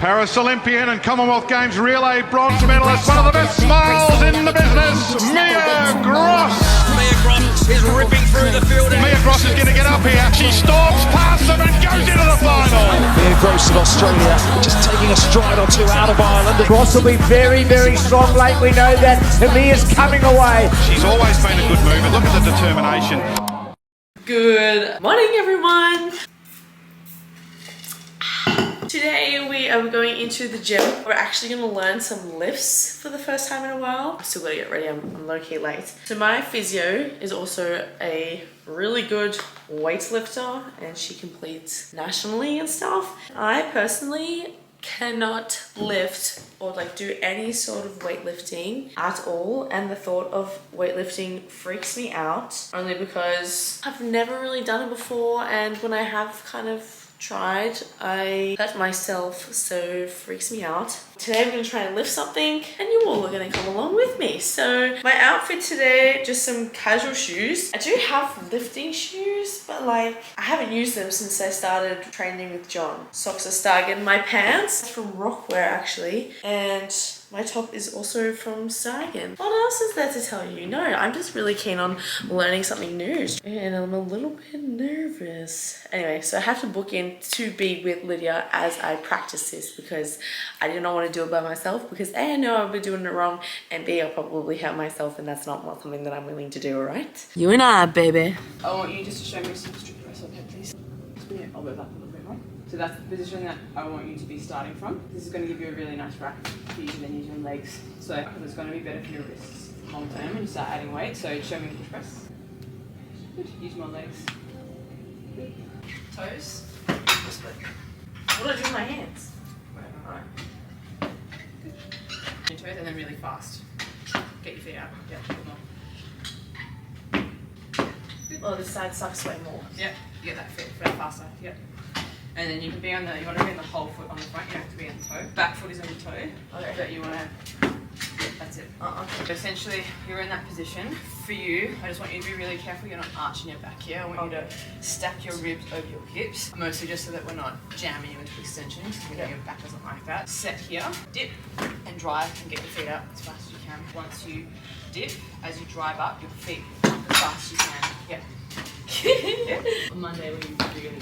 Paris Olympian and Commonwealth Games relay bronze medalist, one of the best smiles in the business, Mia Gross. Mia Gross is ripping through the field. Mia Gross is going to get up here. She storms past them and goes into the final. Mia Gross of Australia, just taking a stride or two out of Ireland. Gross will be very, very strong late. We know that. Mia's coming away. She's always been a good mover. Look at the determination. Good morning, everyone. Today we are going into the gym. We're actually going to learn some lifts for the first time in a while. I still got to get ready. I'm low-key late. So my physio is also a really good weightlifter and she competes nationally and stuff. I personally cannot lift or like do any sort of weightlifting at all, and the thought of weightlifting freaks me out only because I've never really done it before, and when I have kind of tried, I hurt myself, so it freaks me out. Today I'm going to try and lift something and you all are going to come along with me. So my outfit today, just some casual shoes. I do have lifting shoes, but like I haven't used them since I started training with John. Socks are Stargin. My pants from Rockwear actually, and my top is also from Stargin. What else is there to tell you? No, I'm just really keen on learning something new. And I'm a little bit nervous. Anyway, so I have to book in to be with Lydia as I practice this because I did not want to do it by myself because A, I know I'll be doing it wrong, and B, I'll probably hurt myself, and that's not something that I'm willing to do, alright? You and I, baby. I want you just to show me some strict press on head, please. Spin it, I'll move up a little bit more. So that's the position that I want you to be starting from. This is going to give you a really nice rack for you to then use your legs. So it's going to be better for your wrists long term when you start adding weight. So show me push press. Good. Use my legs. Good. Toes. Split. What do I do with my hands? Alright. Good. Your toes and then really fast. Get your feet out. Yeah, good more. Oh, this side sucks way more. Yep, you get that foot faster. Yep. And then you can be on the, you want to be on the whole foot on the front, you don't have to be on the toe. Back foot is on your toe, Okay. but you want to, that's it. Okay. So essentially, you're in that position. For you, I just want you to be really careful you're not arching your back here. I want you to stack your ribs over your hips, mostly just so that we're not jamming you into extension, because we know your back doesn't like that. Set here, dip, and drive, and get your feet up as fast as you can. Once you dip, as you drive up, your feet up as fast as you can. Yeah. Yeah. On Monday when you really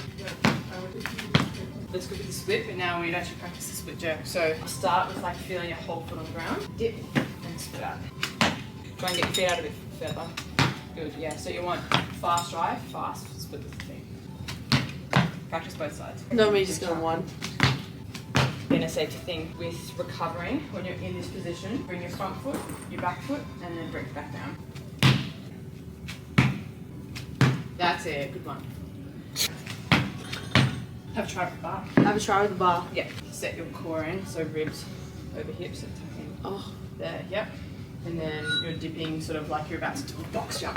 let's go with the split, but now we'd actually practice the split jerk. So I'll start with like feeling your whole foot on the ground, dip and split out. Try and get your feet out a bit further. Good, yeah. So you want fast drive, fast split with the feet. Practice both sides. No, me just going one. Then a safety thing with recovering when you're in this position, bring your front foot, your back foot, and then bring it back down. That's it, good one. Have a try with the bar. Have a try with the bar. Yeah. Set your core in, so ribs over hips and tuck in. Oh, There, yep. And then you're dipping sort of like you're about to do a box jump.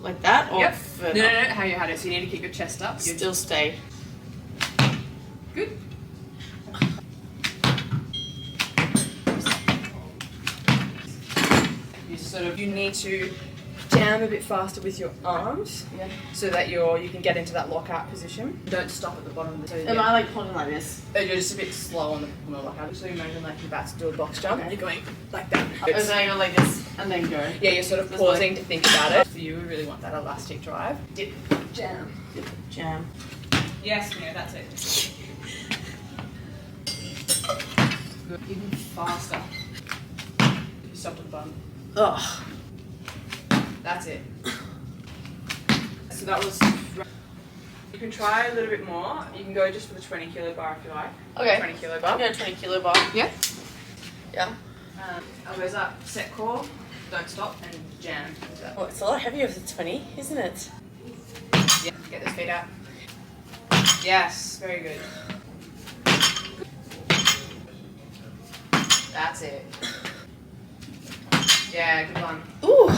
like that? Or Yep. further? No, how you had it. So you need to keep your chest up. You're Still stay. good. You need to jam a bit faster with your arms, yeah, so that you can get into that lockout position. Don't stop at the bottom of the toe. Am I like holding like this? You're just a bit slow on the lockout. So imagine like you're about to do a box jump. Okay. You're going like that. Oh, so I go like this and then go. Yeah, you're sort of pausing to think about it. For you, we really want that elastic drive. Dip, jam. Dip, jam. Yes, Mia, that's it. Good. Even faster. You stop at the bottom. Ugh. That's it. So that was. You can try a little bit more. You can go just with a 20 kilo bar if you like. Okay. 20 kilo bar. I'm going 20 kilo bar. Yeah. Yeah. Elbows up, set core, don't stop, and jam into that. Oh, it's a lot heavier with the 20, isn't it? Yeah. Get those feet out. Yes, very good. That's it. Yeah, good one. Ooh.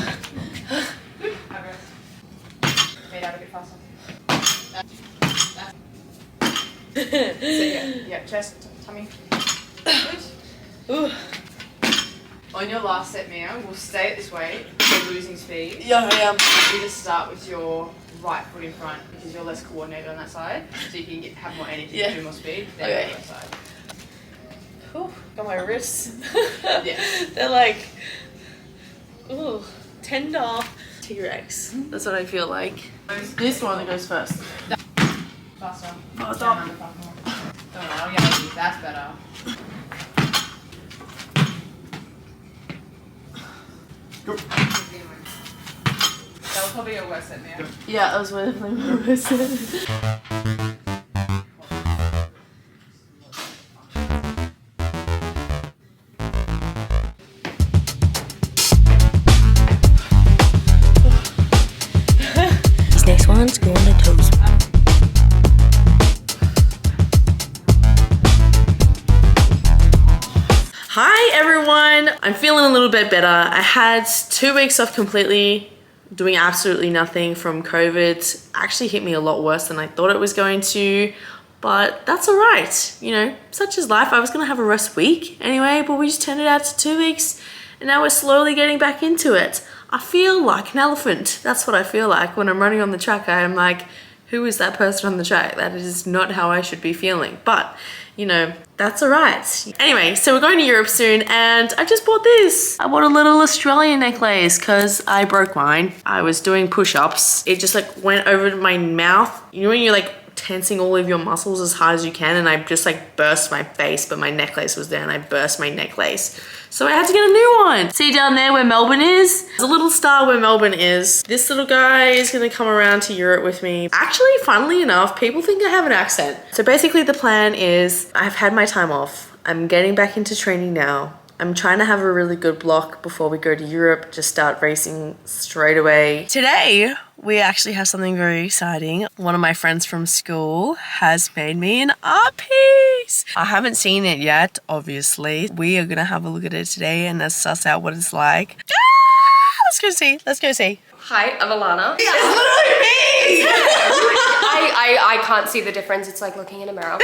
Good. Have rest. Feet out a bit faster. That's yeah, chest, tummy. Good. Ooh. On your last set, Mia, we'll stay at this weight. You're losing speed. Yeah, I am. You just start with your right foot in front because you're less coordinated on that side, so you can have more energy to do more speed. Then Okay. the left side. Got my wrists. Yeah. They're like, ooh, tender. T-Rex. That's what I feel like. This one that goes first. Faster. Oh, stop. Don't know, yeah, that's better. Go. That was probably your worst set, Mia. Yeah, that was definitely my worst. These next ones go on the toes. Hi everyone! I'm feeling a little bit better. I had 2 weeks off completely doing absolutely nothing from COVID. Actually hit me a lot worse than I thought it was going to, but that's all right. You know, such is life. I was gonna have a rest week anyway, but we just turned it out to 2 weeks and now we're slowly getting back into it. I feel like an elephant. That's what I feel like when I'm running on the track. I am like, who is that person on the track? That is not how I should be feeling, but you know, that's all right. Anyway, so we're going to Europe soon and I just bought this. I bought a little Australian necklace because I broke mine. I was doing push-ups. It just like went over my mouth. You know when you're like tensing all of your muscles as hard as you can, and I just like burst my face, but my necklace was there and I burst my necklace. So I had to get a new one. See down there where Melbourne is? There's a little star where Melbourne is. This little guy is gonna come around to Europe with me. Actually, funnily enough, people think I have an accent. So basically the plan is I've had my time off. I'm getting back into training now. I'm trying to have a really good block before we go to Europe, just start racing straight away. Today, we actually have something very exciting. One of my friends from school has made me an art piece. I haven't seen it yet, obviously. We are gonna have a look at it today and suss out what it's like. Let's go see, let's go see. Hi, I'm Alana. It's literally me! I can't see the difference. It's like looking in a mirror.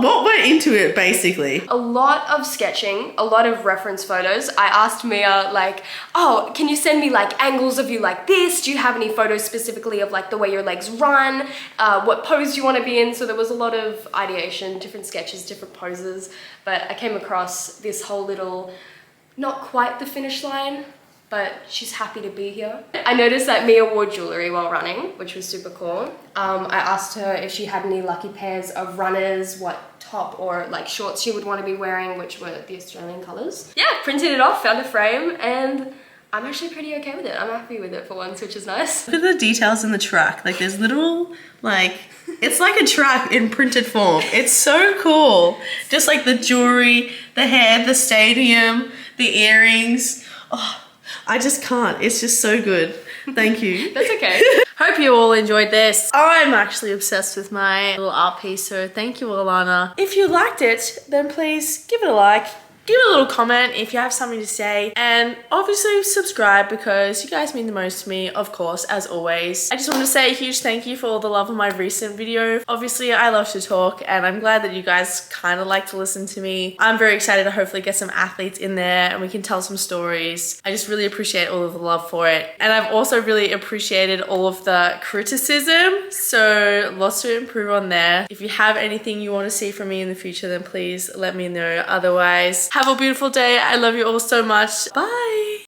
What went into it, basically? A lot of sketching, a lot of reference photos. I asked Mia, like, oh, can you send me like angles of you like this? Do you have any photos specifically of like the way your legs run? What pose you want to be in? So there was a lot of ideation, different sketches, different poses. But I came across this whole little, not quite the finish line, but she's happy to be here. I noticed that Mia wore jewelry while running, which was super cool. I asked her if she had any lucky pairs of runners, what top or like shorts she would want to be wearing, which were the Australian colours. Yeah, printed it off, found a frame, and I'm actually pretty okay with it. I'm happy with it for once, which is nice. Look at the details in the track. Like there's little, like, it's like a track in printed form. It's so cool. Just like the jewelry, the hair, the stadium, the earrings. Oh, I just can't. It's just so good. Thank you. That's okay. Hope you all enjoyed this. I'm actually obsessed with my little art piece, so thank you, Alana. If you liked it, then please give it a like. Give it a little comment if you have something to say, and obviously subscribe because you guys mean the most to me, of course, as always. I just want to say a huge thank you for all the love of my recent video. Obviously, I love to talk and I'm glad that you guys kind of like to listen to me. I'm very excited to hopefully get some athletes in there and we can tell some stories. I just really appreciate all of the love for it. And I've also really appreciated all of the criticism, so lots to improve on there. If you have anything you want to see from me in the future, then please let me know. Otherwise, have a beautiful day. I love you all so much. Bye.